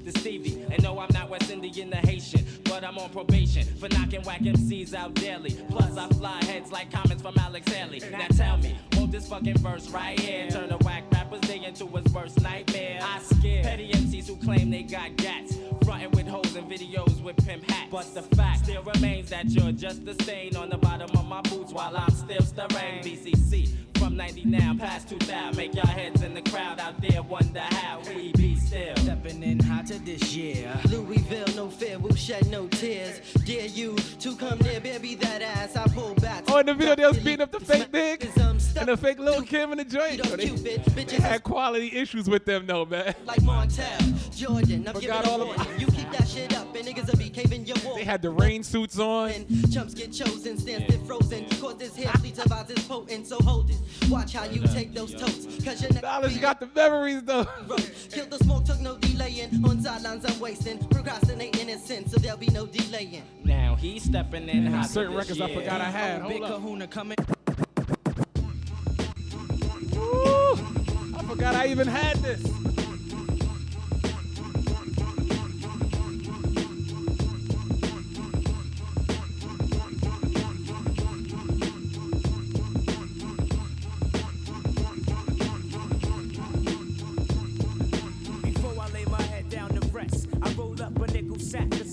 to Stevie. And no, I'm not West Indian or Haitian, but I'm on probation for knocking whack MCs out daily. Plus, I fly heads like comments from Alex Haley. Now tell me, won't this fucking verse right here turn a whack rapper's day into his worst nightmare? I scare petty MCs who claim they got gats, frontin' with hoes and videos with pimp hats. But the fact still remains that you're just a stain on the bottom of my boots while I'm still stirring. BCC from 90 now past 2000. Make y'all heads in the crowd out there wonder how we be still. Stepping in hotter this year. Louisville, no fear, we'll shed no tears. Dare you to come near, baby, that ass. I pull back. Oh, in the video, they was beating up the fake Big and the fake Lil Kim in the joint. So they had quality issues with them, though, man. Like Montel, Jordan, I'm giving all of you keep that shit up, and niggas will be caving your wall. They had the rain suits on. Chumps get chosen, stand stiff frozen. Cause this hair bleach about this potent, so hold it. Watch how you take those totes. Cause your Dollars got the memories, though. Kill the smoke, took no delaying. On sidelines, I'm wasting. Procrastinating in sin, so there'll be no delaying. Now he's stepping in hot. Certain records I forgot I had. Big Kahuna coming. Ooh, I forgot I even had this.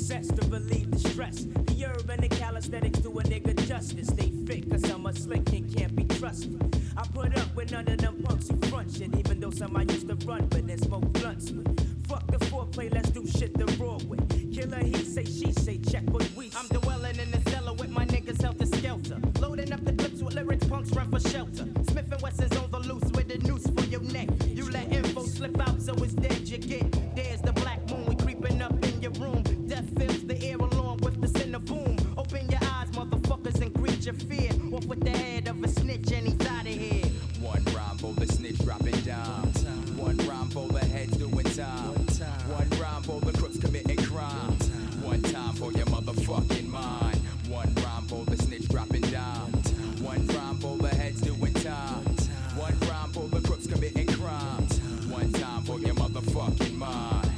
To relieve the stress. The herb and the calisthenics do a nigga justice. Stay fit, cause I'm a slick and can't be trusted. I put up with none of them punks who front shit, even though some I used to run but then smoke blunts with. Fuck the foreplay, let's do shit the raw way. Killer, he say, she say, check what we say. I'm dwelling in the cellar with my niggas helter skelter. Loading up the clips with lyrics, punks run for shelter. Smith and Wesson's on the loose with a noose for your neck. You let info slip out, so it's dead you get. There's the black moon, we creeping up in your room. Death fills the air along with the center boom. Open your eyes, motherfuckers, and greet your fear. Off with the head of a snitch and he's out of here. One rhyme for the snitch dropping down. One rhyme for the heads doing time. One rhyme for the crooks committing crime. One time for your motherfucking mind. One rhyme for the snitch dropping down. One rhyme for the heads doing time. One rhyme for the crooks committing crime. One time for your motherfucking mind.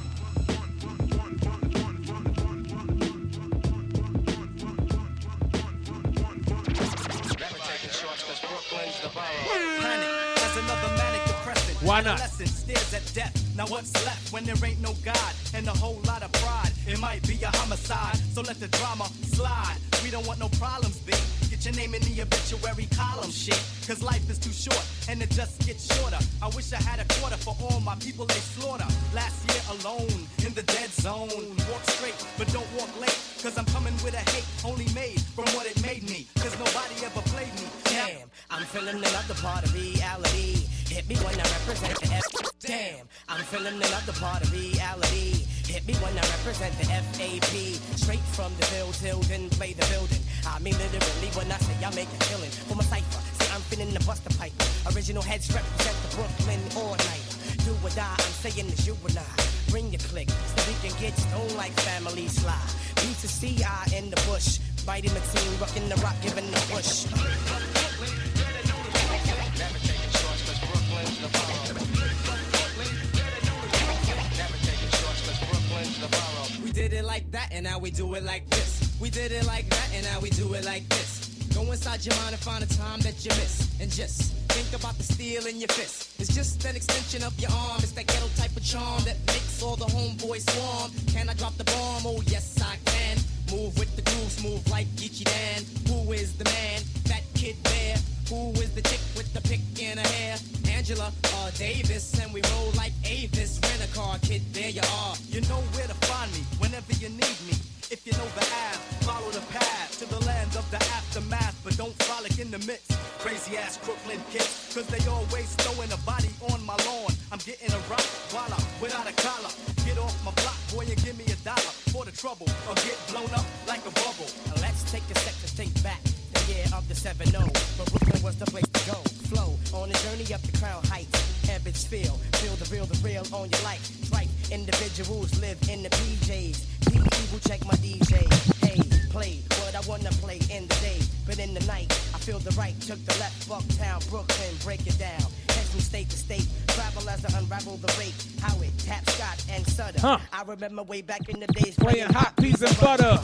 Why not? Stares at death. Now what's left when there ain't no God and a whole lot of pride? It might be a homicide, so let the drama slide. We don't want no problems, B. Get your name in the obituary column, shit. Cause life is too short and it just gets shorter. I wish I had a quarter for all my people they slaughter. Last year alone in the dead zone. Walk straight, but don't walk late. Cause I'm coming with a hate only made from what it made me. Cause nobody ever played me. Damn, I'm feeling another part of reality. Hit me when I represent the F. Damn, I'm feeling another part of reality. Hit me when I represent the FAP. Straight from the bill till then play the building. I mean literally when I say I make a killing for my cipher. See, I'm feeling the buster pipe. Original heads represent the Brooklyn all night. Do or die, I'm saying it's you and I. Bring your click so we can get stoned like family slide. B to C.I. in the bush. Biting the team, rocking the rock, giving the push. We did it like that and now we do it like this. We did it like that and now we do it like this. Go inside your mind and find a time that you miss. And just think about the steel in your fist. It's just an extension of your arm. It's that ghetto type of charm that makes all the homeboys swarm. Can I drop the bomb? Oh yes I can. Move with the groove, smooth like Geechee Dan. Who is the man? That kid there. Who is the chick with the pick in her hair? Angela Davis, and we roll like Avis. Rent a car, kid, there you are. You know where to find me whenever you need me. If you know the path, follow the path to the land of the aftermath, but don't frolic in the midst. Crazy ass Brooklyn kids, cause they always throwing a body on my lawn. I'm getting a rock while I'm without a collar. Get off my block, boy, and give me $1 for the trouble, or get blown up like a bubble. Let's take a sec to think back. The year of the 7-0, but Brooklyn was the place to go. Flow on a journey up the Crown Heights. Ebbets feel the real on your life. Tripe individuals live in the PJs. People check my DJ. Hey, play what I wanna play in the day, but in the night I feel the right. Took the left, Bucktown, Brooklyn, break it down. Head from state to state. Travel as I unravel the rate. Howard, Tap, Scott, and Sutter. I remember way back in the days playing hot peas and butter.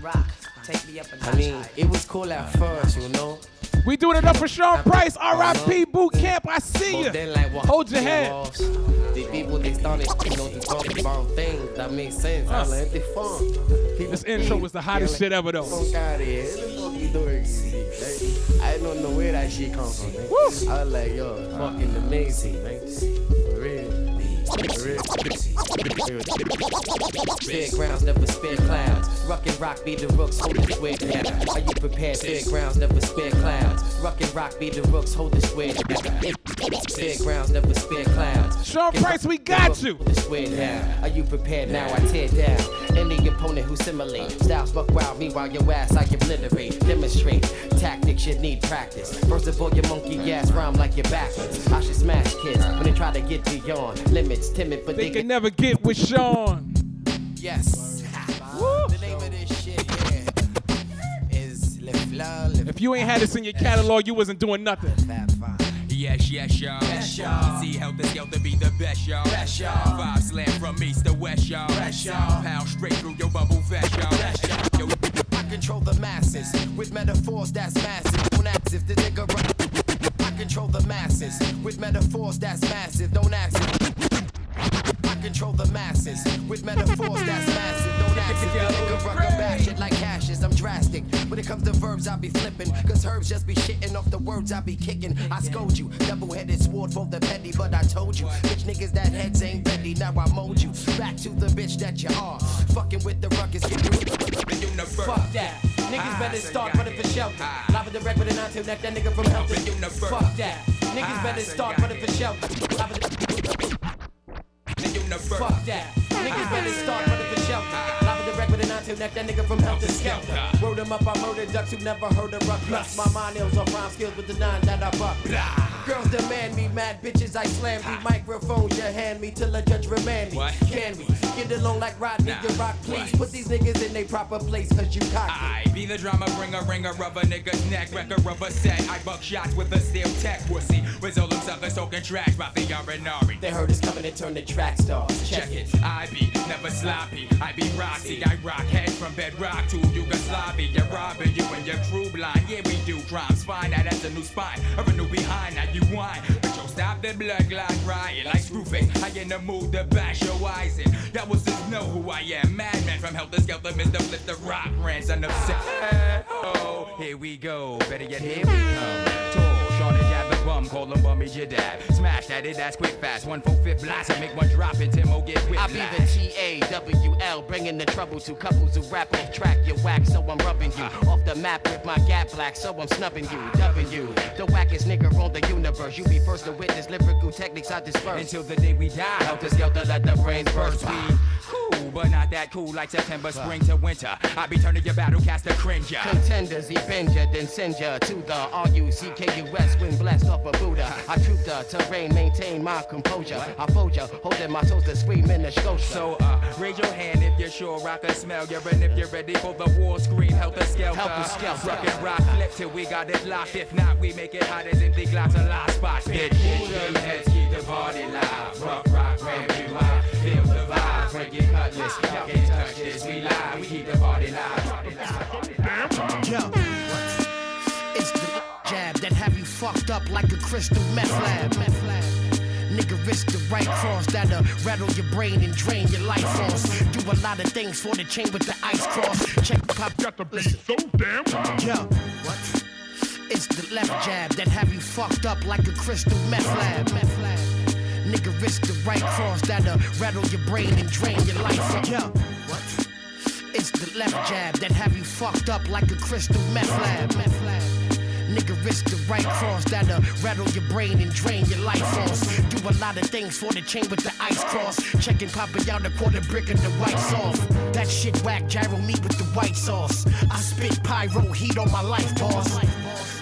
Rock, take me up a notch. I mean, it was cool at first, you know. We doing it up for Sean Price, R.I.P. Boot Camp, I see you. Then, like, hold your head. The people, they started, to talk about things that make sense. I like the fun. This intro was the hottest shit ever, though. Fuck out of here. What the fuck you doing? I don't know where that shit comes from, man. I was like, yo, fucking amazing, man. For real. Fairgrounds never spare clowns. Rock and rock be the rooks, hold the square down. Are you prepared? Fairgrounds never spare clowns. Rock and rock be the rooks, hold the square down. Fairgrounds never spare clowns. Sean Price, we got you. The square down. Are you prepared? Now I tear down any opponent who simulate. Styles buck wild, meanwhile your ass I obliterate. Demonstrate tactics you need practice. First of all, your monkey ass rhyme like you're backwards. I should smash kids when they try to get beyond limits. Timid, but they can never get with Sean. Yes. The name of this shit here is Le Fleur. If you ain't had this in your catalog, you wasn't doing nothing. Yes, y'all. See how the Skelter be the best, y'all. 5 slam from east to west, y'all. Pound straight through your bubble vest, y'all. I control the masses with metaphors that's massive. Don't ask if the nigga run. I control the masses with metaphors that's massive. Don't ask if. I control the masses with metaphors that's massive. Don't ask if the nigga rock and bash it like hashes. I'm drastic. When it comes to verbs, I be flipping. Cause herbs just be shitting off the words I be kicking. I scold you. Double-headed sword for the petty, but I told you. Bitch niggas that heads ain't ready. Now I mold you. Back to the bitch that you are. Fucking with the ruckus. Fuck that. Niggas better start running for shelter. Live with the wreck with an until neck that nigga from Helter. Fuck that. Niggas better start running for shelter. Fuck that. Niggas better start running for shelter. Live with the wreck with an until neck that nigga from Helter Skelter. Wrote him up, I murdered ducks who never heard of ruck. Plus my mind nails on rhyme skills with the 9 that I buck. Girls demand me, mad bitches I slam me. Microphones you hand me till a judge remand me. Can we get along like Rodney, you rock? Please put these niggas in their proper place cause you cocky. I be the drama bringer, ringer of a nigga's neck. Wreck a rubber set, I buck shots with a steel tech. Pussy, with all them suckers talking trash about the R&R. They heard us coming and turn the track stars. Check it, I be never sloppy. I be Roxy, I rock heads from bedrock to Yugoslavia. You're robbing you and your crew blind. Yeah, we do crimes fine, now that's a new spine. Or a new behind, now you whine. But yo, stop the blood clot crying like Screwface. I in the mood to bash your eyes in. That was just know who I am. Madman from Helter Skelter, Mr. Flip the Rock, grandson of Set. Oh, here we go. Better get here we come. Tall, Sean and jab the bum, call him Bummy Jadab. Smash that it, that's quick fast. 1/4 blast and make one drop and Timo get whipped. I be the TAWL, bringing the trouble to couples who rap off track. You whack, so I'm rubbing you off the map with my gap black, so I'm snubbing you. Dubbing you, the wackest nigga on the universe. You be first to witness lyrical techniques I disperse. Until the day we die, Helter Skelter let the brains burst. We cool, but not that cool like September, spring to winter. I be turning your battle cast a cringer. Contenders, he bend ya, then send ya to the RUCKUS, when blessed off a Buddha. I troop the terrain, maintain my composure. I fold ya, holding my toes to scream in the scotia. So, raise your hand if you're sure I can smell you. And if you're ready for the war, scream Helter Skelter. Helter Skelter. Rock and rock, flip till we got it locked. If not, we make it hot as empty glocks and last spots. Bitch, heads keep the party live. Rock, ramp you high. Feel the vibe, break your cutlass. Y'all can't touch this, we live. We keep the party live. Yo, it's the jab that have you fucked up like a crystal meth lab. Nigga risk the right cross that'll rattle your brain and drain your life force. Do a lot of things for the chain with the ice cross. Check pop. Got the beat so damn hard. Yo, what? It's the left jab that have you fucked up like a crystal meth lab. Nigga risk the right cross that'll rattle your brain and drain your life force. Yo, what? It's the left jab that have you fucked up like a crystal meth lab. Nigga risk the right cross that'll rattle your brain and drain your life force. Do a lot of things for the chain with the ice cross. Checking popping out a quarter brick and the white sauce. That shit whack, gyro meat with the white sauce. I spit pyro heat on my life boss.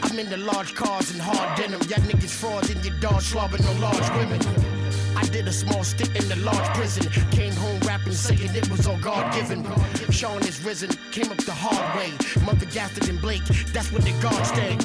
I'm in the large cars and hard denim. Y'all niggas fraud in your dog slobbing on large women. I did a small stint in the large prison. Came home rapping rapping, saying it was all God-given. Sean is risen, came up the hard way. Mother Gaston and Blake, that's what the guards stay.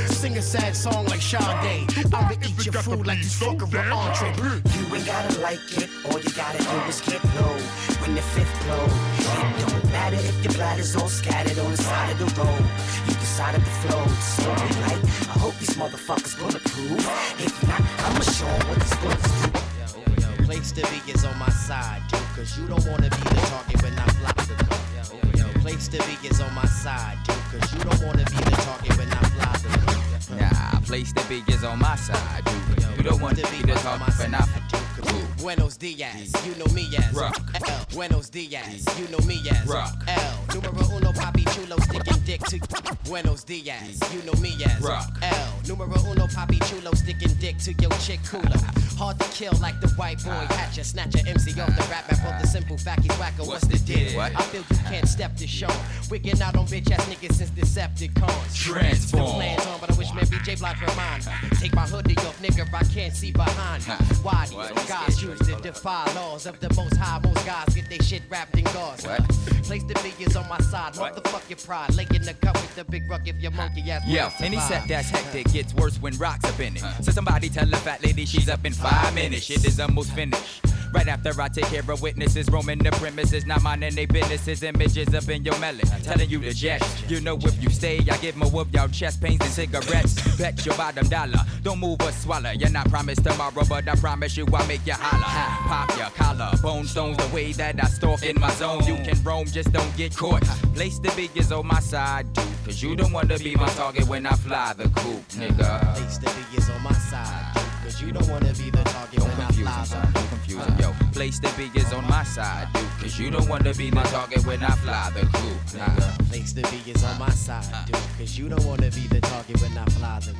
Sing a sad song like Sade. I'ma eat your food like you fucker for entree. You ain't gotta like it, all you gotta do is get low. When the fifth blow, it don't matter if your bladder's all scattered on the side of the road. You decided to flow, so like, I hope these motherfuckers bulletproof. If not, I'ma show 'em what these bullets do. Place to be is on my side, dude, cause you don't wanna be the target when I fly the coop. Place to be is on my side, dude, cause you don't wanna be the target when I fly the coop. Nah, place to be is on my side, dude. You don't want to be the target when I fly the coop. Buenos dias, you know me as Rock. L. Buenos dias, you know me as Rock. L. Numero uno, papi chulo, sticking dick to Buenos dias, you know me as Rock. L. Numero uno, papi chulo, sticking dick to your chick cooler. Hard to kill like the white boy hatcher, snatcher MC off the rap map for the simple fact he's whacker. What's the deal? What? I feel you can't step this show. Wigging out on bitch ass niggas since Decepticons. Transform. Still plans on, but I wish man BJ Block remind. Take my hoodie off, nigga, I can't see behind. Why What? these guys choose to defy laws of the most high? Most guys get their shit wrapped in gauze. What? Place the figures on my side. What? Motherfuck your pride. Lay in the cup with the big ruck if your monkey ass. Yeah, wants to any set survive. that's hectic gets worse when rocks up in it. So somebody tell a fat lady she's up in 5 minutes. Shit is almost finished. Right after I take care of witnesses, roaming the premises, not minding they businesses, images up in your melon, telling you to jet. You know if you stay, I give more of y'all chest pains and cigarettes. Bet your bottom dollar, don't move or swallow. You're not promised tomorrow, but I promise you I'll make you holler. Pop your collar, bone stones the way that I stalk in my zone. You can roam, just don't get caught. Place the biggest on my side, dude, cause you don't wanna be my target when I fly the coop, nigga. Place the figures on my side. Cause you don't wanna be the target Don't when I confuse fly them, son. Don't confuse them, yo. Place the biggest on my side, dude. Cause you don't wanna be my target when I fly the coop, nigga. Place the figures on my side, dude. Cause you don't wanna be the target when I fly the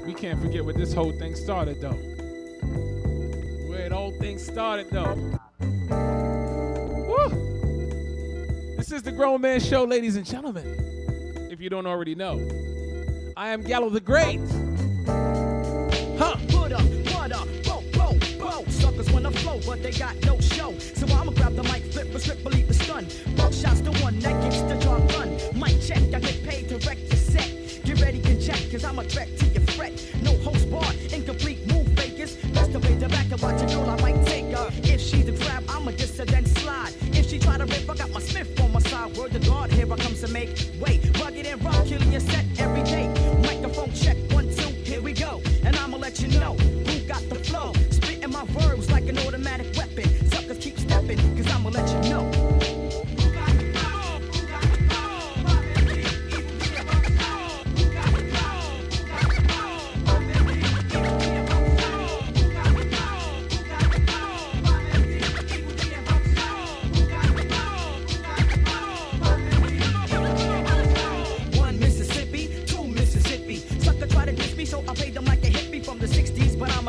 We can't forget where this whole thing started, though. Where the whole thing started, though. Woo! This is the Grown Man Show, ladies and gentlemen. If you don't already know, I am Gallo the Great. Huh? Put up, what up, whoa. Suckers wanna flow, but they got no show. So I'ma grab the mic, flip a strip, believe the stun. Buckshot's the one that gets the job done. Mic check, I get paid to wreck your set. Get ready, can check, cause I'm a threat to your fret. No host bar, incomplete move fakers. That's the way the back of watch a girl, I might take her. If she's the crab, I'ma diss her, then slide. If she try to rip, I got my Smith on my side. Word to God, here I comes to make way. Rugged and rock, killing your set every day. Microphone check, 1, 2, here we go. And I'ma let you know who got the flow. Spitting my verbs like an automatic weapon. Suckers keep stepping, cause I'ma let you know.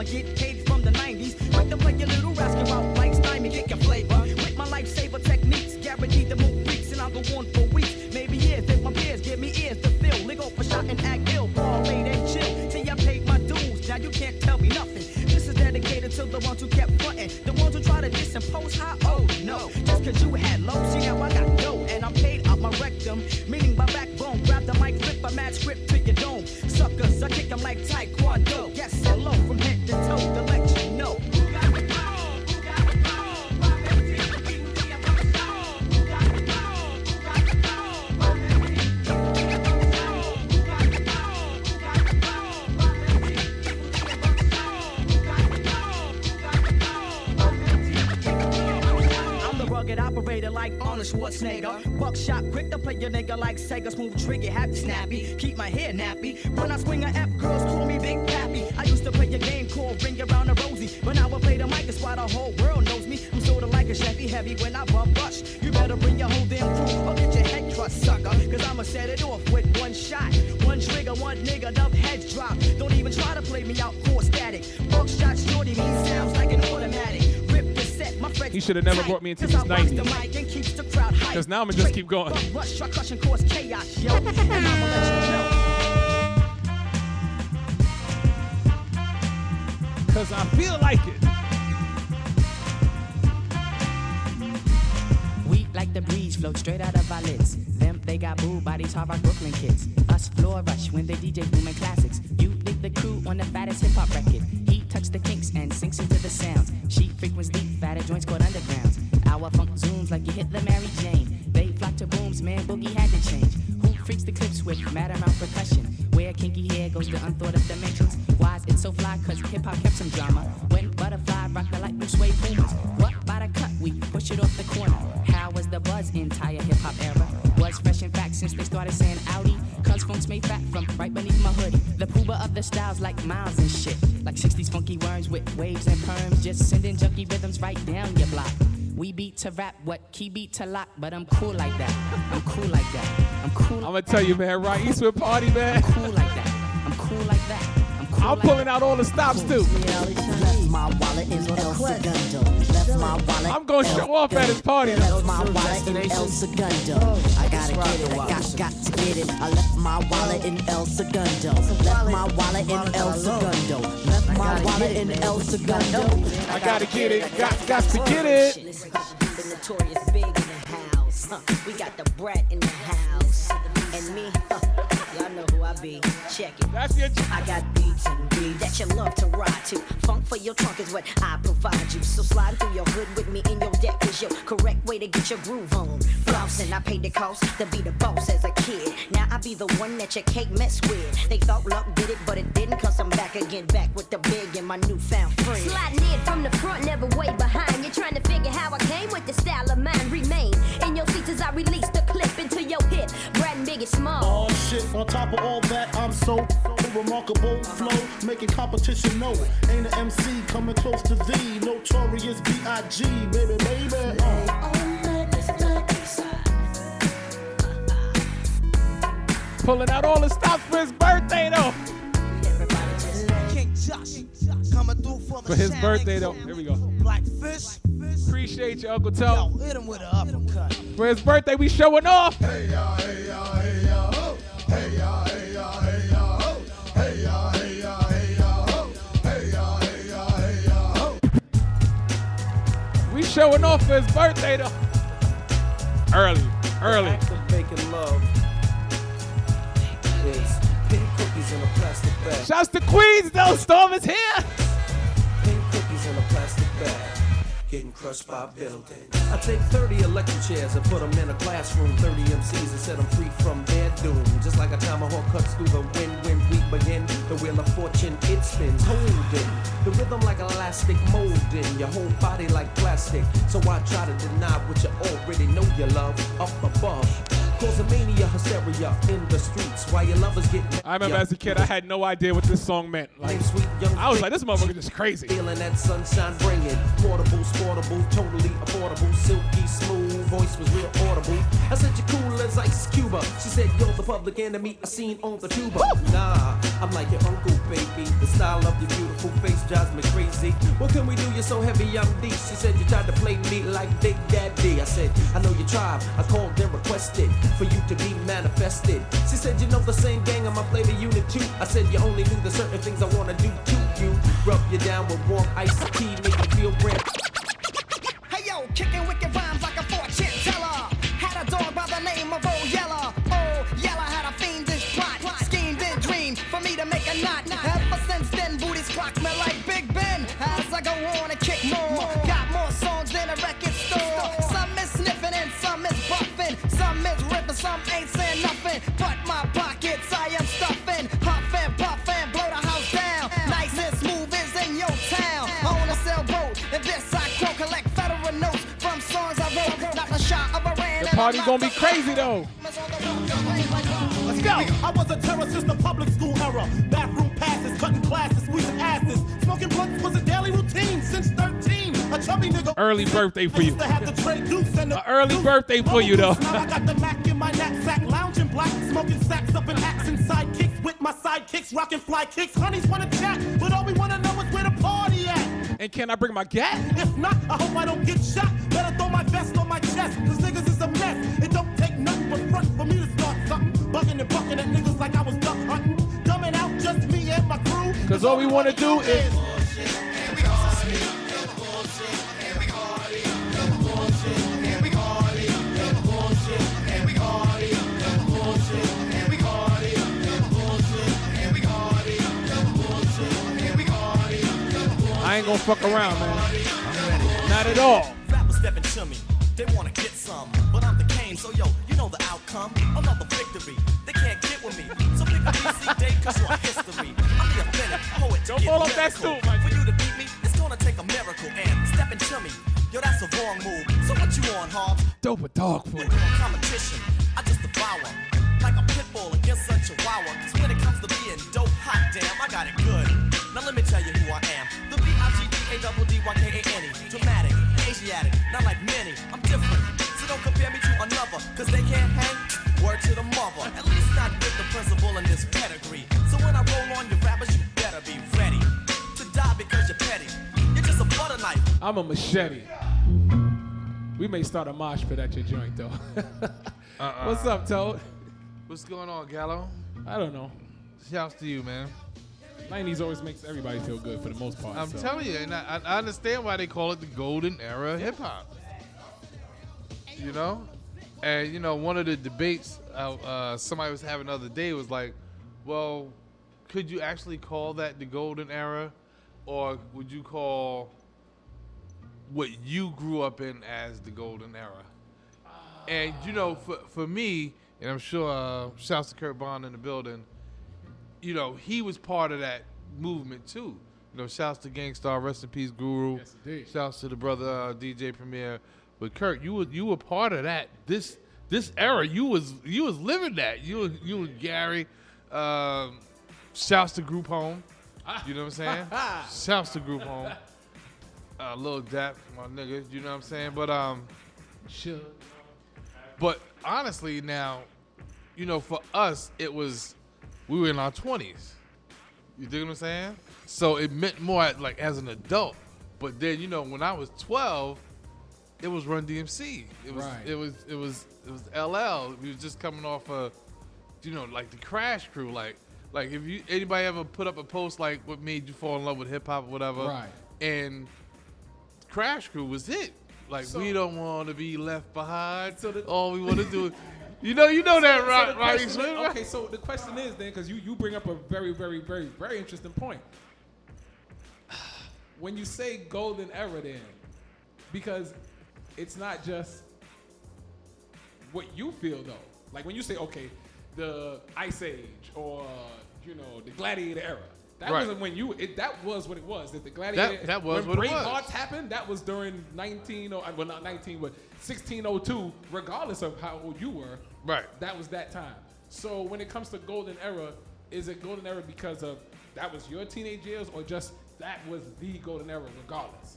Get paid from the 90s. Like to play your little rascal out like Stymie, get your flavor. With my lifesaver techniques, guaranteed to move freaks, and I'll go on for weeks, maybe years. If my peers give me ears to fill, lick off a shot and act ill. Ball late and chill, till I paid my dues. Now you can't tell me nothing. This is dedicated to the ones who kept frontin', the ones who try to disimpose high. Oh no, just cause you had low, see now I got dough, and I'm paid out my rectum, meaning my backbone. Grab the mic, flip a mad script to your dome. Suckers, I kick them like Taekwondo. Yes, hello from head to toe to let you know. Operator like Arnold Schwarzenegger. Buckshot, quick to play your nigga like Sega. Smooth trigger, happy snappy. Keep my hair nappy. When I swing a F, girls call me Big Pappy. I used to play a game called Ring Around a Rosie, but now I play the mic, it's why the whole world knows me. I'm sorta like a Chevy heavy when I bump rush. You better bring your whole damn crew or get your head crushed, sucker. Cause I'ma set it off with one shot. One trigger, one nigga, enough heads drop. Don't even try to play me out, core static. Buckshot shorty means sounds like an automatic. He should have never brought me into these 90s. Because now I'm going to just keep going. Because I feel like it. float straight out of our lids. Them, they got booed by these Hard Rock Brooklyn kids. Us floor rush when they DJ booming classics. You lead the crew on the fattest hip hop record. He tucks the kinks and sinks into the sounds. She frequents deep, fatter joints called undergrounds. Our funk zooms like you hit the Mary Jane. They flock to booms, man, boogie had to change. Who freaks the clips with mad amount percussion? Where kinky hair goes to unthought of dimensions. Why is it so fly? Cause hip hop kept some drama. When Butterfly rock the light blue suede pumas. What by the cut? We push it off the corner. How was the buzz entire hip hop era? Was fresh in fact since they started saying Audi. Cause funk's made fat from right beneath my hoodie. The pooba of the styles like miles and shit. Like 60s funky worms with waves and perms. Just sending junky rhythms right down your block. We beat to rap, what key beat to lock, but I'm cool like that. I'm cool like that. I'm cool. I'm gonna tell you, man, right? Eastwood party, man. I'm cool like that. I'm cool like that. I'm pulling out all the stops too. Left my wallet in El Segundo. Left my wallet. I'm gonna show off at his party. Left my wallet in El Segundo. I gotta get it. I got to get it. I left my wallet in El Segundo. Left my wallet in El Segundo. Left my wallet in El Segundo. I gotta get it. Got to get it. Listen, the Notorious Big in the house. We got the Brat in the house. And me, y'all know who I be. Check it. That's your I got beats and beats that you love to ride to. Funk for your trunk is what I provide you. So slide through your hood with me in your deck is your correct way to get your groove on. Flossing, I paid the cost to be the boss as a kid. Now I be the one that your cake mess with. They thought luck did it, but it didn't, cause I'm back again, back with the big and my newfound friend. Sliding in from the front, never way behind. You're trying to figure how I came with the style of mine. Remain in your seats as I release the clip into your hip. Brad and Big is small. Oh shit, on top of all that, I'm so remarkable. Flow, making competition know. Ain't an MC coming close to thee. Notorious B.I.G. Baby, baby. Pulling out all the stops for his birthday though. King Josh coming through For his birthday though. Here we go. Blackfish. Appreciate you, Uncle Toe. Hit him with an uppercut. For his birthday, we showing off. Hey y'all, hey y'all, hey y'all, ho. Hey y'all, hey y'all, hey y'all, ho. Hey y'all, hey y'all, hey y'all, ho. Hey y'all, hey y'all, hey y'all, ho. We showing off for his birthday though. Early. The act of making love is pink cookies in a plastic bag. Shouts to Queens though. Storm is here. Pink cookies in a plastic bag. Getting crushed by buildings. I take 30 electric chairs and put them in a classroom. 30 MCs and set them free from their doom. Just like a tomahawk cuts through the wind when we begin. The wheel of fortune, it spins, holding the rhythm like elastic, molding your whole body like plastic. So I try to deny what you already know you love up above. Cause a mania, hysteria in the streets while your lovers get. I remember as a kid, I had no idea what this song meant. Like, I was like, this motherfucker just crazy. Feeling that sunshine bringing. Portable, sportable, totally affordable. Silky, smooth, voice was real audible. I said, you're cool as Ice Cuba. She said, you're the public enemy I seen on the tuba. Nah, I'm like your uncle, baby. The style of your beautiful face drives me crazy. What can we do? You're so heavy, I'm deep. She said, you tried to play me like Big Daddy. I said, I know you tried. I called and requested for you to be manifested. She said, you know the same gang on my flavor unit too. I said, you only knew the certain things I wanna do to you. Rub you down with warm iced tea, make you feel grand. Hey yo, kicking wicked rhymes like a fortune teller. Had a dog by the name of Old Yeller. Oh, Yeller had a fiendish plot. Schemed and dreamed for me to make a knot. Ever since then, booties clock me like Big Ben. As I go on and kick more. Got more songs than a record store. Some is sniffing and some is buffing. Some is ripping, some ain't saying nothing. But my pockets I am stuffing. Huff and puff and blow the house down. Nice and smooth is in your town. On a sailboat, and this I quote, collect federal notes from songs I wrote. Not a shot of a rand. The party gonna be crazy though. Let's go. I was a terror since the public school era. Bathroom passes, cutting classes, squeezing asses. Smoking blunts was a daily routine since 13. A chubby nigga. Early birthday for you. An early birthday for you though. Now I got the Mac in my knapsack, lounging black, smoking sacks up in hats and sidekicks with my sidekicks, rocking fly kicks. Honeys wanna chat, but all we wanna know is where the party at. And can I bring my gat? If not, I hope I don't get shot. Better throw my vest on my chest, cause niggas is a mess. It don't take nothing but front for me to start something. Bugging and bucking at niggas like I was duck hunting. Dumbing out just me and my crew. Cause all we wanna do is. fuck around, man. Not at all. Rappers stepping to me, they wanna get some, but I'm the Kane, so yo, you know the outcome. Another victory, they can't get with me. So pick a PC date, cause you're history. I'm the authentic poet. Don't fall off that stool, man. For you to beat me, it's gonna take a miracle. And stepping to me, yo, that's a wrong move. So what you on, Hobbs? Dope a dog food. Competition, I just devour. Like a pit bull against a chihuahua. Cause when it comes to being dope, hot damn, I got it good. Now let me tell you who I am. The B-I-G-D-A-D-D-Y-K-A-N-E. Dramatic, Asiatic, not like many. I'm different, so don't compare me to another. Cause they can't hang, word to the mother. At least not with the principal in this pedigree. So when I roll on your rappers, you better be ready to die because you're petty. You're just a butter knife. I'm a machete. We may start a mosh pit at your joint, though. What's up, Toad? What's going on, Gallo? I don't know. Shouts to you, man. 90s always makes everybody feel good for the most part. I'm telling you, and I understand why they call it the golden era of hip-hop. You know? And, you know, one of the debates somebody was having the other day was like, well, could you actually call that the golden era? Or would you call what you grew up in as the golden era? And, you know, for me, and I'm sure shouts to Kurt Bond in the building, you know, he was part of that movement too. You know, shouts to Gangstar, rest in peace, Guru. Yes, indeed. Shouts to the brother DJ Premier. But Kurt, you were part of that. This era, you was living that. You and Gary. Shouts to Group Home. You know what I'm saying? Shouts to Group Home. Lil Dap, my nigga. You know what I'm saying? But sure. But honestly, now, you know, for us, we were in our 20s. You dig what I'm saying? So it meant more like as an adult. But then, you know, when I was 12, it was Run DMC. It was LL. We was just coming off of, you know, like the Crash Crew. Like if anybody ever put up a post like what made you fall in love with hip hop or whatever. Right. And Crash Crew was it. Like, so, we don't want to be left behind. So all we want to do is, you know that, right? Okay, so the question is then, because you bring up a very, very, very, very interesting point. When you say golden era then, because it's not just what you feel though. Like when you say, okay, the Ice Age or, you know, the Gladiator era. That wasn't when that was what it was. That the Gladiator. That was when what it was. Bravehearts happened, that was during not 19, but 1602. Regardless of how old you were, right? That was that time. So when it comes to golden era, is it golden era because of that was your teenage years, or just that was the golden era regardless?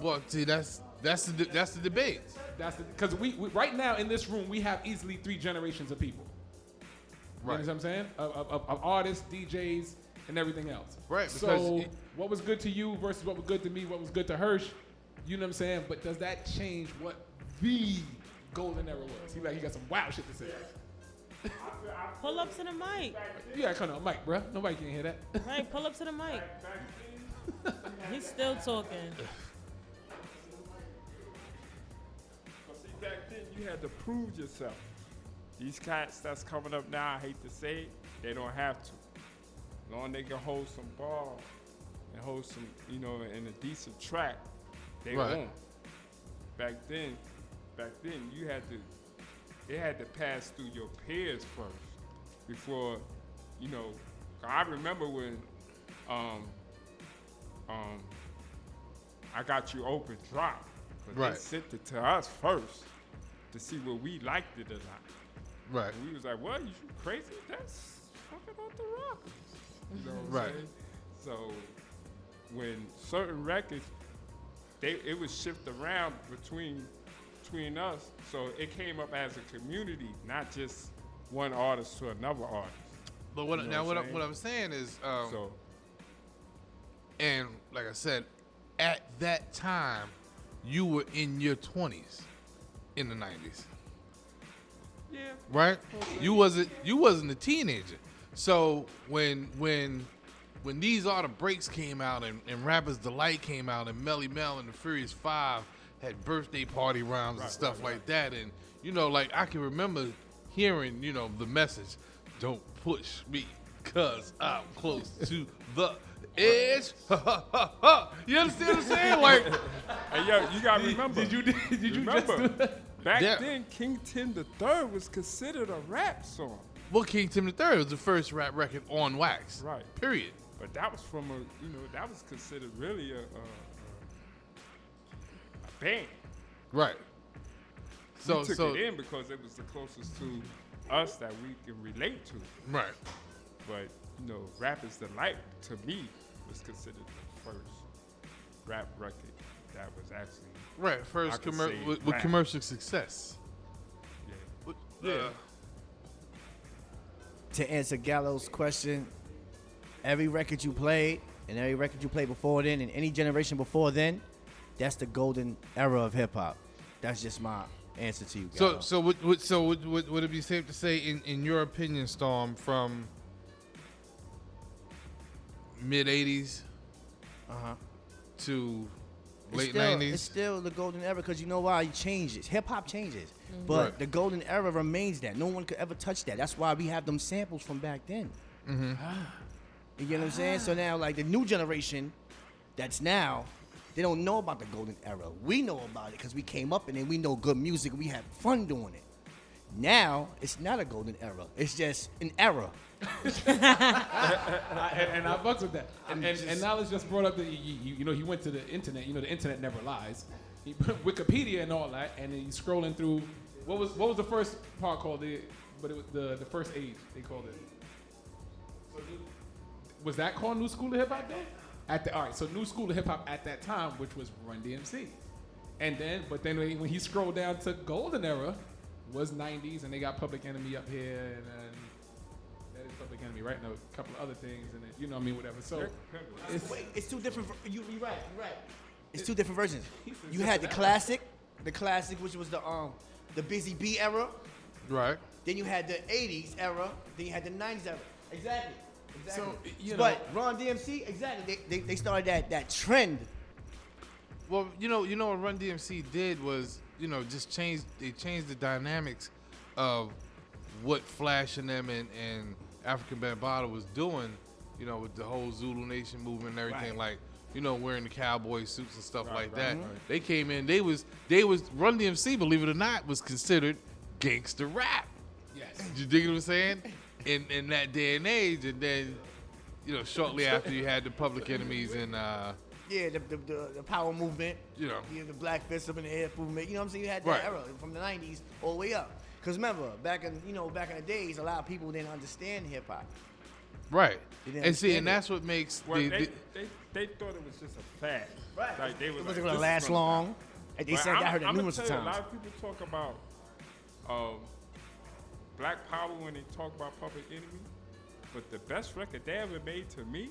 Well, see, that's the debate. That's because we right now in this room we have easily 3 generations of people. Right. You know what I'm saying? Of artists, DJs, and everything else. Right. So what was good to you versus what was good to me, what was good to Hirsch, you know what I'm saying? But does that change what the golden era was? He got some wild shit to say. Pull up to the mic. You gotta come on mic, bro. Nobody can hear that. Right, pull up to the mic. He's still talking. See, back then you had to prove yourself. These cats that's coming up now, I hate to say it, they don't have to. As long as they can hold some ball and hold some, you know, in a decent track, they won't. Back then you had to, it had to pass through your peers first before, you know. I remember when I Got You Open dropped. They sent it to us first to see what we liked it or not. Right. And we was like, what, you crazy? That's fucking off the rockers. You know what I'm saying? So when certain records, it would shift around between us. So it came up as a community, not just one artist to another artist. But what I'm saying is, and like I said, at that time, you were in your 20s in the 90s. Yeah. Right? Okay. You wasn't a teenager. So when These Are the Breaks came out and Rapper's Delight came out and Melly Mel and the Furious Five had birthday party rhymes and stuff like that, and you know, like I can remember hearing, you know, the message, "Don't push me, cause I'm close to the." Edge. You understand what I'm saying? Like, Hey, yo, you gotta remember. Did you remember? just do that? Back Yeah. then, King Tim III was considered a rap song. well, King Tim III was the first rap record on wax. Right. Period. But that was from that was considered really a band. Right. So We took so it in because it was the closest to us that we can relate to. right. But Rap is the Light to me was considered the first rap record that was actually Right. I First could say with rap. commercial success. Yeah. To answer Gallo's question, every record you played and every record you played before then and any generation before then, that's the golden era of hip hop. That's just my answer to you, Gallo. So would it be safe to say, in your opinion, Storm, from mid '80s to late '90s? It's still the golden era because you know why? It changes. Hip hop changes. But Right. the golden era remains that. No one could ever touch that. That's why we have them samples from back then. Mm-hmm. You get what I'm saying? So now, like the new generation that's now, they don't know about the golden era. We know about it because we came up in it. We know good music. We have fun doing it. Now, it's not a golden era. It's just an era. and I fucks with that. And Knowledge just brought up that he went to the internet. The internet never lies. He put Wikipedia and all that, and then he's scrolling through. What was the first part called? But it was the first age they called it. Was that called New School of Hip Hop then? All right, so New School of Hip Hop at that time, which was Run DMC, and then when he scrolled down to Golden Era, was '90s, and they got Public Enemy up here, and then that is Public Enemy, right? And a couple of other things, and then, whatever. So It's two different. You're right. It's two different versions. You had the classic, which was the Busy Bee era. Right. Then you had the '80s era. Then you had the '90s era. Exactly. So, but Run DMC, exactly. They started that trend. Well, what Run DMC did was, just changed the dynamics of what Flash and them and African Bambaataa was doing, with the whole Zulu Nation movement and everything, Right. wearing the cowboy suits and stuff like that. right. They came in, they was Run DMC, believe it or not, was considered gangster rap. Yes. You dig what I'm saying? In that day and age, and then, shortly after you had the Public Enemies and Yeah, the power movement. You have the Black Fist up in the air movement. You know what I'm saying? You had that Right. era from the '90s all the way up. Because remember, back in the days, a lot of people didn't understand hip hop. right. They didn't And see, understand and that's what makes Well, the they thought it was just a fad. Right. Like they was It like, wasn't gonna this is last gonna long. die. And they But said that, I heard that I'ma numerous tell you, times. A lot of people talk about Black Power when they talk about Public Enemy, but the best record they ever made to me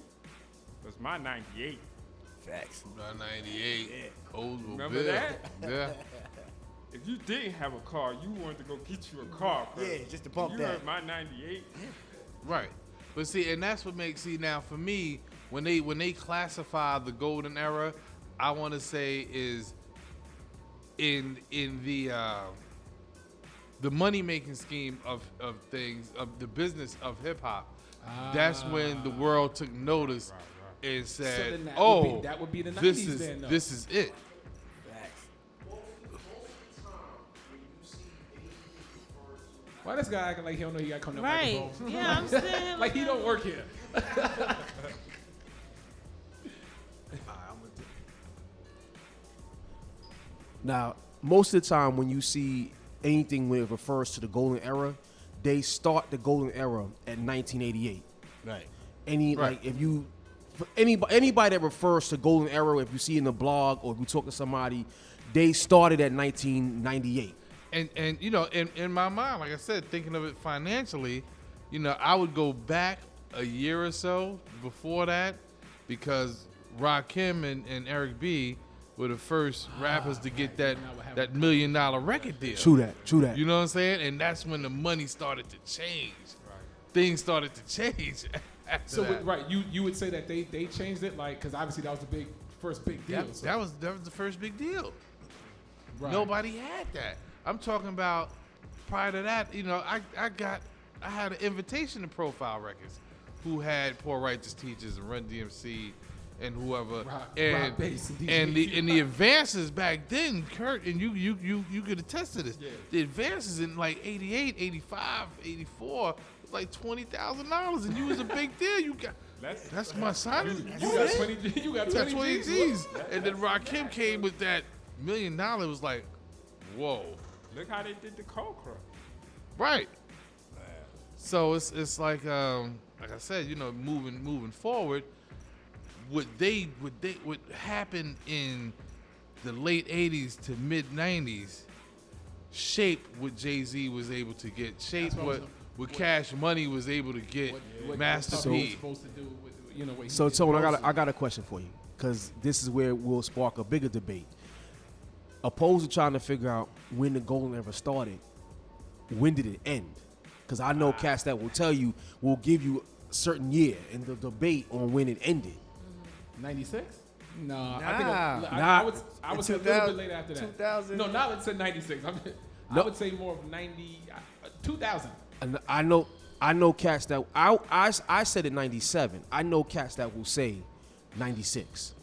was my '98. Facts. 98. Old Remember Bill. that? Yeah. If you didn't have a car, you wanted to go get you a car. bro. Yeah, just to pump you that. heard my '98. Right. But see, and that's what makes, now for me, when they classify the golden era, I want to say is in the money making scheme of things, of the business of hip hop. That's when the world took notice and said, then "Oh, that would be the this 90s is then, though." this is it." Why this guy acting like he don't know he got to come to the Right. microphone? Yeah, I'm saying, like he don't work here. Now, most of the time when you see anything when it refers to the golden era, they start the golden era at 1988. Right. Like if you for anybody that refers to golden era, if you see in the blog or if you talk to somebody, they started at 1998. And in my mind, like I said, thinking of it financially, I would go back a year or so before that, because Rakim and Eric B were the first rappers to get that $1 million record deal. True that. You know what I'm saying? And that's when the money started to change. Things started to change after So that. right, you would say that they changed it, like, because obviously that was the first big deal. That, so. that was the first big deal. Right. Nobody had that. I'm talking about prior to that. I had an invitation to Profile Records who had Poor Righteous Teachers and Run DMC and whoever, Rock and Bass and the advances back then, Kurt, and you could attest to this. Yeah. The advances in like 88, 85, 84 was like $20,000, and you was a big deal. You got that's my son. You got 20. You got 20 G's. And then Rakim came with that $1 million. It was like, whoa. Look how they did the Cobra. Right. So it's like I said, you know, moving forward, what happened in the late 80s to mid 90s shaped what Jay-Z was able to get, shaped what Cash Money was able to get, Master P. Supposed to do with, you know, what he So did. Tone, I got a question for you, because this is where we'll spark a bigger debate. Opposed to trying to figure out when the golden era started, when did it end? Because I know cats that will tell you, will give you a certain year in the debate on when it ended. 96? No, Nah. I think I would say a little bit later after that. 2000. No, not let's say 96. I No. would say more of 2000. And I know cats that I said it 97. I know cats that will say 96.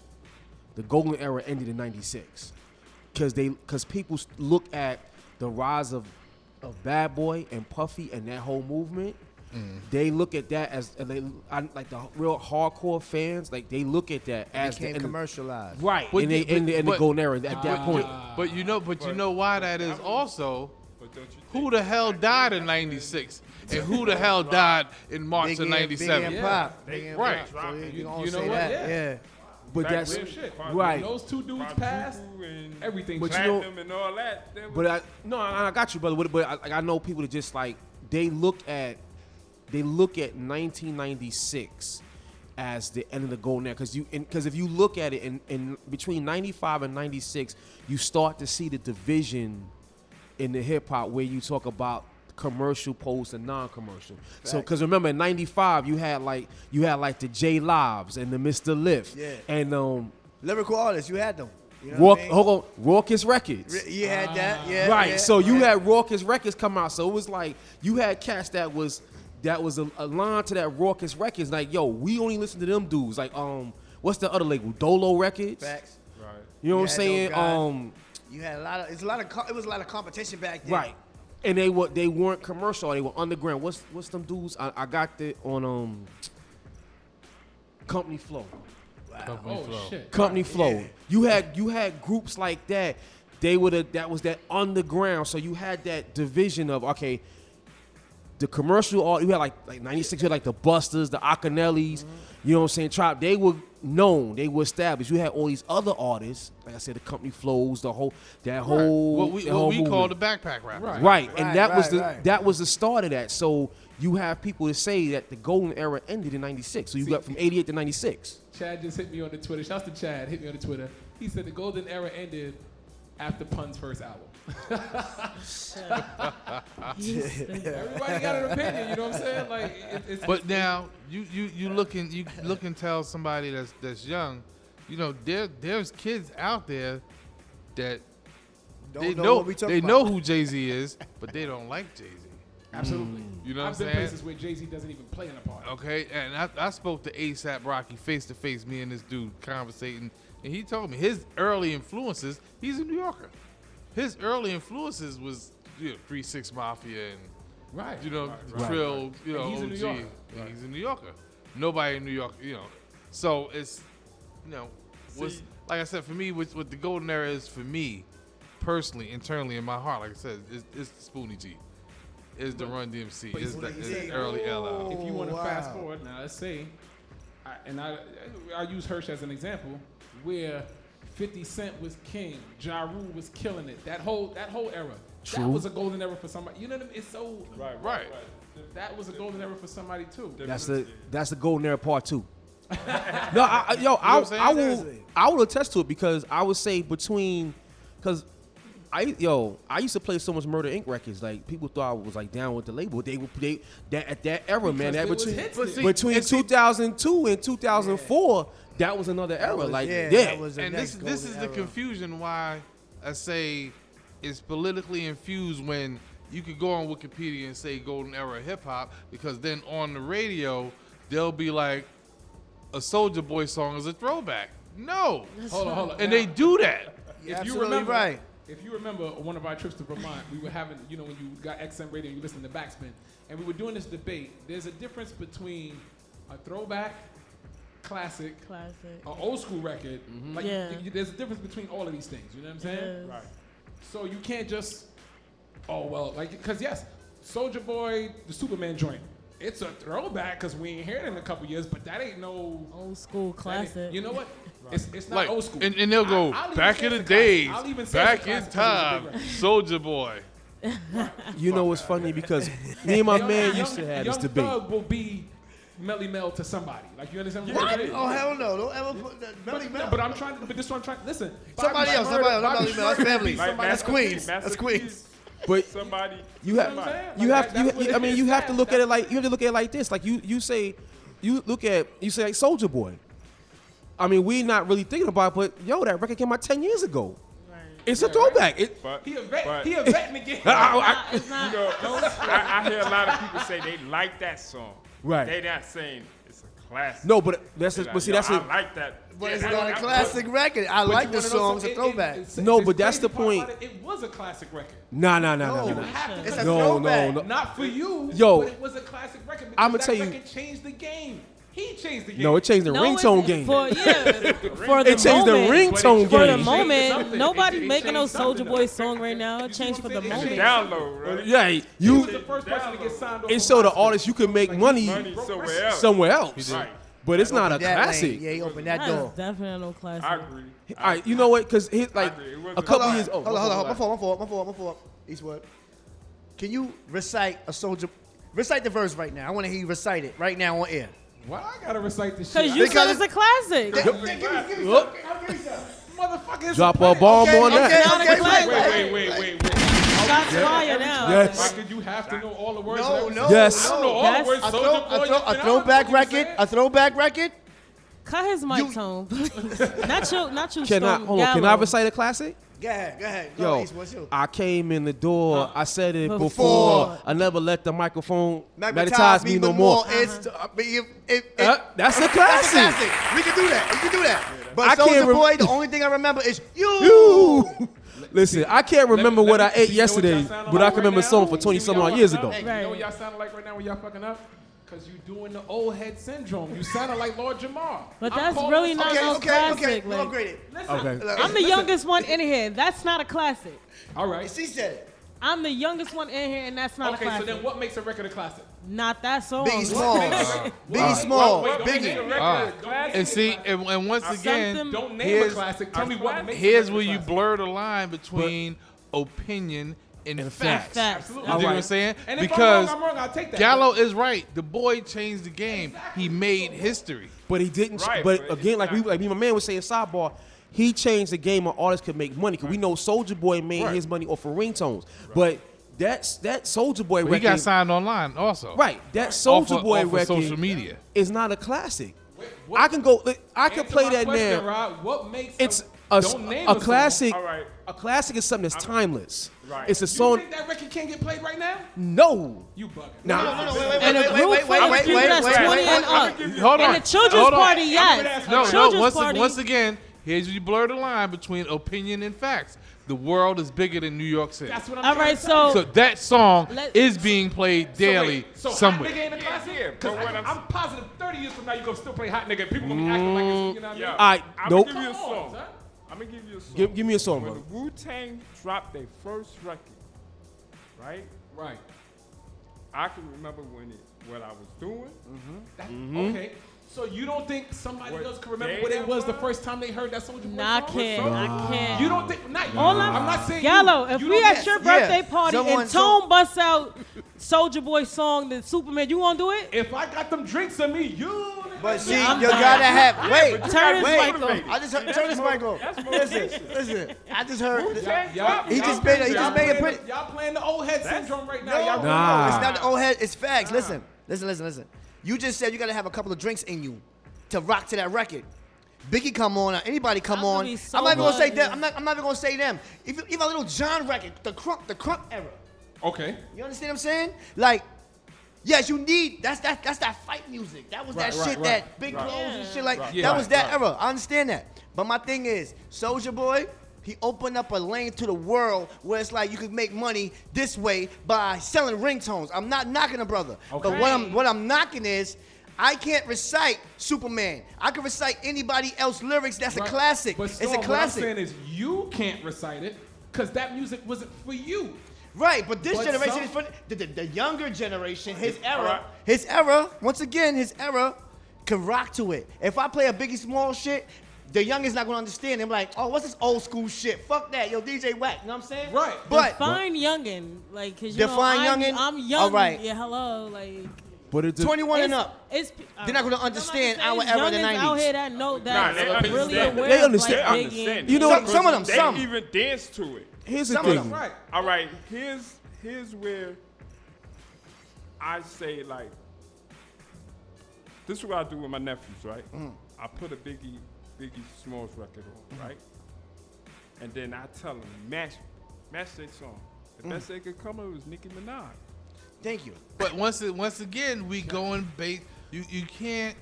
The golden era ended in 96 because people look at the rise of Bad Boy and Puffy and that whole movement. They look at that as like the real hardcore fans. Like they look at that as became commercialized, right? But And the golden era at that point. But you know why that is also. Who the hell died in '96, and who the hell died in March of '97? Big and Pop. Big and Right. Pop. So you can You know say what? that. Yeah. Yeah. But Back that's real shit. right. When those two dudes passed, everything. But you know- Platinum and all that. That was- But I got you, brother. But I know people that just like they look at 1996 as the end of the golden era, because if you look at it in between 95 and 96, you start to see the division in the hip hop where you talk about commercial opposed to non-commercial. So because remember in 95 you had like the J Lives and the Mr. Lift and lyrical artists, you had them. You know what I mean? hold on, Raucous Records. You had that, yeah. Right. yeah, So you yeah. had Raucous Records come out. So it was like you had cats that was a line to that Raucous Records. Like, yo, we only listen to them dudes. Like, what's the other label? Dolo Records. Facts. Right. You know what I'm had saying? those guys. You had it was a lot of competition back then. Right. And they weren't commercial. They were underground. What's them dudes? I got it on Company Flow. Company Flow. Yeah. You had groups like that. That was that underground. So you had that division of the commercial art. You had like 96. You had like the Busters, the Akinellis. You know what I'm saying? Tribe. They were known. They were established. You had all these other artists. Like I said, the Company Flows, what we call the backpack rappers. Right. And that was the start of that. So you have people that say that the golden era ended in 96. So you got from 88 to 96. Chad just hit me on the Twitter. Shouts to Chad. Hit me on the Twitter. He said the golden era ended after Pun's first album. Everybody got an opinion. You know what I'm saying? Like, But now you look and tell somebody that's young, you know, there's kids out there that they know who Jay-Z is, but they don't like Jay-Z. Absolutely. You know what I'm I've been saying? places where Jay-Z doesn't even play in a party. Okay, and I spoke to ASAP Rocky face to face, me and this dude conversating, and he told me his early influences, he's a New Yorker. His early influences was 3 6 Mafia and Right. Trill, And he's a OG. New Yorker. And he's a New Yorker. Nobody in New York, So it's, like I said, for me, what the golden era is for me, personally, internally in my heart, like I said, it's the Spoonie G. Is the Run DMC. Is the early LL. If you want to fast forward, now let's say, I'll use Hirsch as an example, where 50 Cent was king, Ja Rule was killing it. That whole era. True. That was a golden era for somebody. You know what I mean? It's so Right. That was a golden era for somebody too. That's the golden era part 2. No, I will attest to it because I would say because I used to play so much Murder Inc. records. Like people thought I was like down with the label. At that era, man. That between 2002 and 2004, that was another era. This is the confusion why I say it's politically infused when you could go on Wikipedia and say golden era hip hop, because then on the radio they'll be like, a Soulja Boy song is a throwback. No. Hold on. And Now, they do that. If you remember, if you remember one of our trips to Vermont, we were having, when you got XM radio and you listen to Backspin, and we were doing this debate. There's a difference between a throwback, classic, an old school record. Like, there's a difference between all of these things. You know what I'm saying? Yes. Right. So you can't just, because yes, Soulja Boy, the Superman joint, it's a throwback because we ain't heard it in a couple years, but that ain't no old school classic. You know what? It's not Like, old school. and they'll go, I'll even back say in the it's a classic. days, I'll even say it's back a in classic 'cause time, it's a big Soulja Boy. You know what's funny? Because me and my man used to have this Young debate. Thug will be Melly Mel to somebody. Like, you understand What? what I'm saying? Oh, hell no. Don't ever put that Melly Mel. But this is what I'm trying to listen. Somebody else, not Melly Mel. That's family. That's Queens. That's Queens. But somebody, you have to look at it like this. Like you say like Soulja Boy. I mean, we not really thinking about it, but yo, that record came out 10 years ago. It's a throwback. He a vet in the game. I hear a lot of people say they like that song. Right. They not saying it's a classic. No, but that's They but like, see yo, that's I it. like that. But it's not a classic record. I like the song. It's a throwback. No, but that's the point. It was a classic record. Nah. It's a No. Not for you. Yo, but it was a classic record. I'ma Because tell that you- record changed the game. He changed the game. No, it changed the ringtone game. For the It changed the moment, ringtone For the game. moment, nobody making no Soulja Boy song right now. It changed for the moment. Download, right? Yeah, He you. was the first person to get signed off. It showed the artist you can make money somewhere else. He did. But it's not a Opened that classic. lane. Yeah, he opened that That door. is definitely no classic. I agree. All right, you know what? Because like a couple years. Hold on. My fault. Eastwood. Can you recite a Soulja? Recite the verse right now. I want to hear you recite it right now on air. Why I gotta recite this shit? Because you said it's a classic. Give me Motherfucker, Drop a bomb on that. Wait. Shots fired now. Yes. Why could you have to know all the words? No. Yes. I don't know all the words. A throwback record. A throwback record. Cut his mic tone, please. Not you. Can I hold on? Can I recite a classic? Go ahead. Go, Yo, Eastwood, shoot. I came in the door. I said it Before. before. I never let the microphone magnetize me no more. It's That's a classic. We can do that. But I can't Soulja Boy, rem- the only thing I remember is you. Listen, I can't remember what I ate yesterday, but I can remember a song for 20-some odd years ago. Hey, you know what y'all sounding like right now when y'all fucking up? Because you doing the old head syndrome. You sounding like Lord Jamar. But that's really not no classic. We'll upgrade it. Okay. I'm the youngest one in here. That's not a classic. All right. She said it. I'm the youngest one in here, and that's not a Okay, classic. so then what makes a record a classic? Not that song. Biggie Smalls. Biggie Smalls. Biggie. And see, and once again, Something- Don't name a classic. Tell me what makes here's a where record you a classic. blur the line between opinion and facts. Facts. You know Absolutely. what I'm saying? And if Because I'm wrong, I'll take that. Gallo is right. The boy changed the game. He made history. But he didn't. Right, but but again, it's like me, and my man was saying, sidebar. He changed the game where artists could make money. Cause we know Soulja Boy made his money off of ringtones. But that Soulja Boy But record. he got signed online also. Right. That Off Soulja of- Boy off of record social media. is not a classic. What- I can go. I can Answer play my that question, now. Rod. What makes It's don't name a song. classic. All right. A classic is something that's timeless. Right. It's a You song. think that record can't get played right now? No. You bugging. Nah. And a group full of people that's 20 and up. Hold on. And the children's party, yes. No, Children's party. once again, here's where you blur the line between opinion and facts. The world is bigger than New York City. That's what I'm All trying right, to tell you. So that song Let- is being played daily So somewhere. Hot Nigga ain't a classic? Yeah, Because but what I'm positive 30 years from now you're going to still play Hot Nigga and people going to be acting like it's, you know what I mean? Yeah. All right. I'm Nope. gonna give you a Come on, song. son. I'm gonna give you a song. Give me a song, When bro. the Wu-Tang dropped their first record, right? Right. I can remember what I was doing. Okay. So you don't think somebody What else can remember day what it that was the was? first time they heard that Soulja Boy Nah, I song? can't. I can't. You don't think? Not you. All I'm not saying Gallo, you. if You we don't at think- your birthday party Someone- and Tone busts out Soulja Boy song, the Superman, you gonna do it? If I got them drinks in me, you. But see, I'm you done. gotta have. Wait, Turn his wait. mic off. I just heard, turn this mic off. Listen. I just heard. Y'all He just made it. He just made it pretty. Y'all playing the old head syndrome right now. No, Y'all Nah. it's not the old head. It's facts. Listen. You just said you gotta have a couple of drinks in you to rock to that record. Biggie come on, or anybody come I'm gonna on. be so I'm not even gonna say buzzed. them. I'm not even gonna say them. Even a little John record, the crunk era. Okay. You understand what I'm saying? Like, Yes, you need that's that fight music. That was Right, that right, shit right. that big Right. clothes and shit like Right. that Yeah. was that Right. era. I understand that. But my thing is, Soulja Boy, he opened up a lane to the world where it's like you could make money this way by selling ringtones. I'm not knocking a brother. But Okay. what I'm knocking is I can't recite Superman. I can recite anybody else lyrics. That's a Right. classic. But It's Storm, a what I'm classic. saying is you can't recite it because that music wasn't for you. Right, but this But generation some- is for the younger generation. His era, Alright. his era. Once again, his era can rock to it. If I play a Biggie Small shit, the youngest not gonna understand. They're like, oh, what's this old school shit? Fuck that, yo, DJ Wack. You know what I'm saying? Right. But Define youngin, like, cause you Define know, youngin? I'm young. All right. Yeah, hello, like. But it's 21 and It's- up. It's, They're not gonna understand our it's era, the youngins 90s. out here that know that Nah, they really understand. aware They of, understand. like, They Biggie understand. and- You know what? Some of them, They some. even dance to it. Here's the Some of thing. them. Right. All right, here's where I say, like, this is what I do with my nephews, right? I put a Biggie Smalls record on, right? And then I tell them, match their song. The best they could come up was Nicki Minaj. Thank you. But once again, we going base. You can't.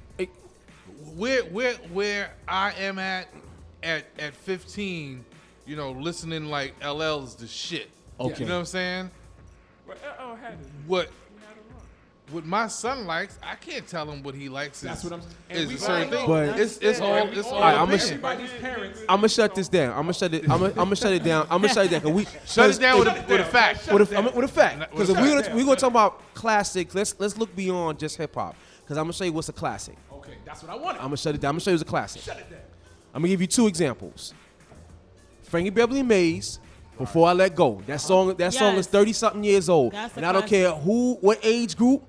Where I am at 15, you know, listening like LL's the shit. Okay. You know what I'm saying? Well, LL had it. What my son likes, I can't tell him what he likes. That's what I'm saying. Is And a we certain all thing. know. But- It's all And we it's all all Alright, know I'ma opinion. everybody's parents. I'm gonna shut this down. I'm gonna shut it. I'm gonna shut it down. I'm gonna shut it down. 'Cause we Shut it down with Shut it a down. fact. Shut it down. with a fact. Because if Shut it we're gonna talk about classics, let's look beyond just hip hop. Because I'm gonna show you what's a classic. Okay, that's what I wanted. I'm gonna shut it down. I'm gonna show you what's a classic. Shut it down. I'm gonna give you two examples. Frankie Beverly Mays, Before I Let Go. That song is Yes. 30-something years old. That's a And I don't classic. care what age group,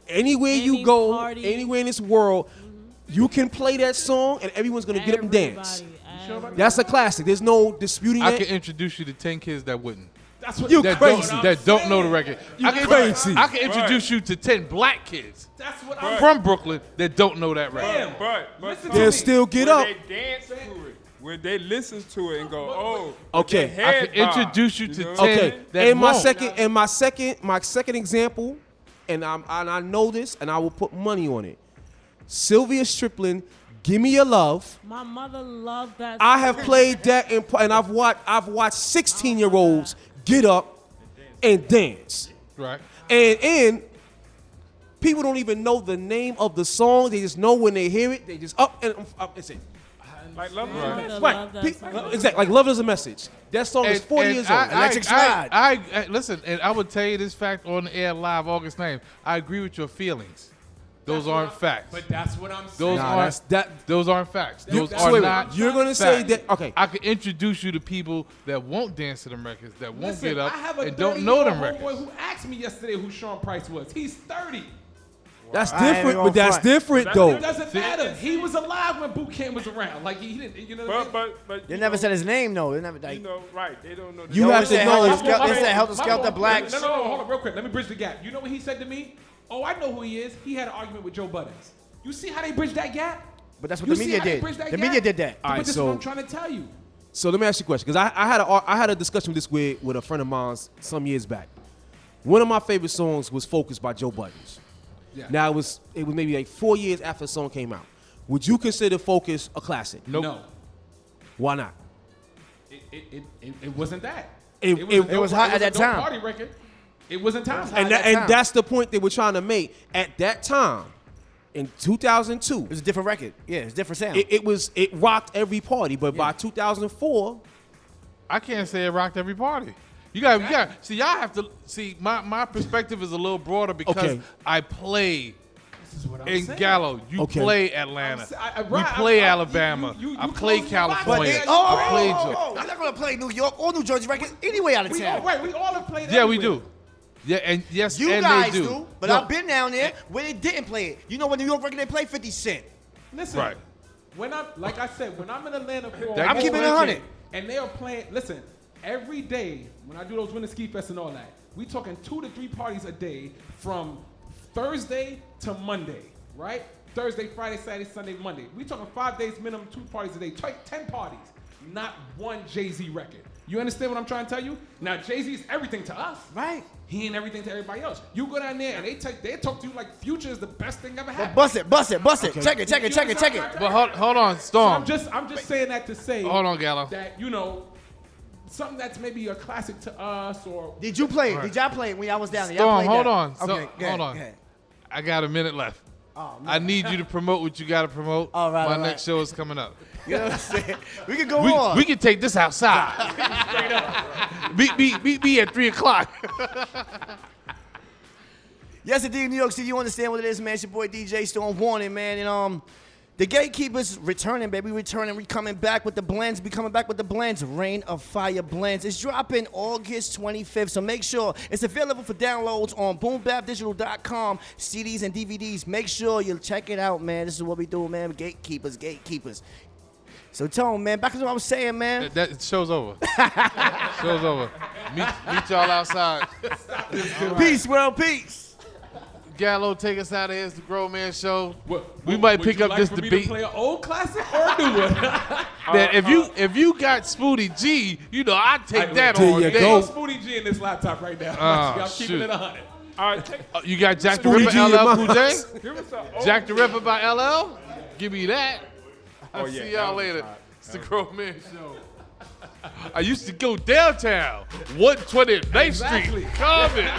anywhere you Any go, party. anywhere in this world, you can play that song and everyone's gonna get up and dance. Everybody. That's a classic. There's no disputing I that. can introduce you to 10 kids that wouldn't. That's what You that crazy. don't know the record. You I can, crazy. I can introduce you to 10 black kids That's what I'm from Brooklyn that don't know that record. Damn. But Listen to They'll me. still get where up. they dance to it, where they listen to it and go, oh, Okay. their I head can introduce you bob, to know? 10 Okay. that And my won't. second example, and I know this, and I will put money on it. Sylvia Strickland, "Give Me Your Love." My mother loved that. I have song. played that, and I've watched 16-year-olds get up and dance. Right. And people don't even know the name of the song. They just know when they hear it. They just up and say, Like Love is a Right. Message. Love that Pe- song. exactly, like "Love Is a Message." That song is 40 years old. Electric Slide. I listen, and I would tell you this fact on the air live August 9th. I agree with your feelings. Those aren't facts. But that's what I'm saying. Those Nah, aren't that- those aren't facts. You- Those so are wait, not. you're gonna say facts. that- okay. I can introduce you to people that won't dance to them records, that won't Listen, get up I have a and don't know them 30-year-old records. homeboy who asked me yesterday who Sean Price was. He's 30. That's I ain't different, gonna but that's front. different It though. doesn't matter. He was alive when boot camp was around. Like he didn't, you know. What I mean? But They you never know, said his name though. They never you like. know, right? They don't know. You They have to said know. Helter My Skelter- boy- They said Helter my Skelter boy- Black. No, hold on, real quick. Let me bridge the gap. You know what he said to me? Oh, I know who he is. He had an argument with Joe Buttons. You see how they bridged that gap? But that's what You the see media how they did. bridged that The gap? media did that. All right, But this is so- what I'm trying to tell you. So let me ask you a question, because I had a discussion with this with a friend of mine some years back. One of my favorite songs was "Focus" by Joe Buttons. Yeah. Now it was maybe like 4 years after the song came out. Would you consider "Focus" a classic? No, Why not? it wasn't that. It was hot at a that dope time. Party record. It wasn't time. At that And time. that's the point they were trying to make at that time. In 2002, It was a different record. Yeah, it's a different sound. it rocked every party, but by 2004, I can't say it rocked every party. You got see. Y'all have to see. My perspective is a little broader because Okay. I play This is what I'm in saying. Gallo. You Okay. play Atlanta. I'm we right, play I'm- Alabama. you I play close your eyes. California. But I play oh, Georgia. you're not gonna play New York or New Jersey records anyway out of We town. all right. We all have played. Yeah, we everywhere. do. Yeah, and yes, You and guys they do, but No, I've been down there where they didn't play it. You know what New York record they play? 50 Cent. Listen, Right. when I'm like I said, when I'm in Atlanta for That I'm keeping it 100. and they are playing. Listen, every day when I do those Winter Ski Fest and all that, we talking 2 to 3 parties a day from Thursday to Monday, right? Thursday, Friday, Saturday, Sunday, Monday. We talking 5 days minimum, 2 parties a day, 10 parties, not one Jay-Z record. You understand what I'm trying to tell you? Now Jay-Z is everything to us. Right. He ain't everything to everybody else. You go down there and they talk to you like Future is the best thing ever happened. Bust it. Okay. Check it. But hold on, Storm. So I'm just saying that to say. Hold on, Gallo. That something that's maybe a classic to us or. Did you play it? Right. Did y'all play it when y'all was down there? Storm, Y'all played hold that? on. Okay, go Hold on. ahead. I got a minute left. Oh, man. I need you to promote what you got to promote. All right, My all next show is coming up. You know what I'm saying? We can go on. We can take this outside. Straight up. Meet me at 3 o'clock. Yes, indeed, New York City. You understand what it is, man. It's your boy DJ Storm Warning, man. And the Gatekeepers returning, baby. Returning. We coming back with the blends. We coming back with the blends. Rain of Fire blends. It's dropping August 25th. So make sure it's available for downloads on boombapdigital.com. CDs and DVDs. Make sure you check it out, man. This is what we do, man. Gatekeepers. So Tone, man, back to what I was saying, man. That show's over. Show's over. Meet y'all outside. Peace, world, peace. Gallo, take us out of here. It's the Grown Man Show. We might pick up this for me debate. to play an old classic or a new one? That if you got Spoonie G, I'd take that there all you day. go. Spoonie G in this laptop right now. I'm keeping shoot. it 100. All right, You got Jack the Spoonie Ripper, G in LL my Cool J? house. give us an old Jack the Ripper by LL? Give me that. I'll Oh, yeah, see that y'all was later. hot. It's the Grown Man Show. I used to go downtown, 120 9th Exactly. Street, Common.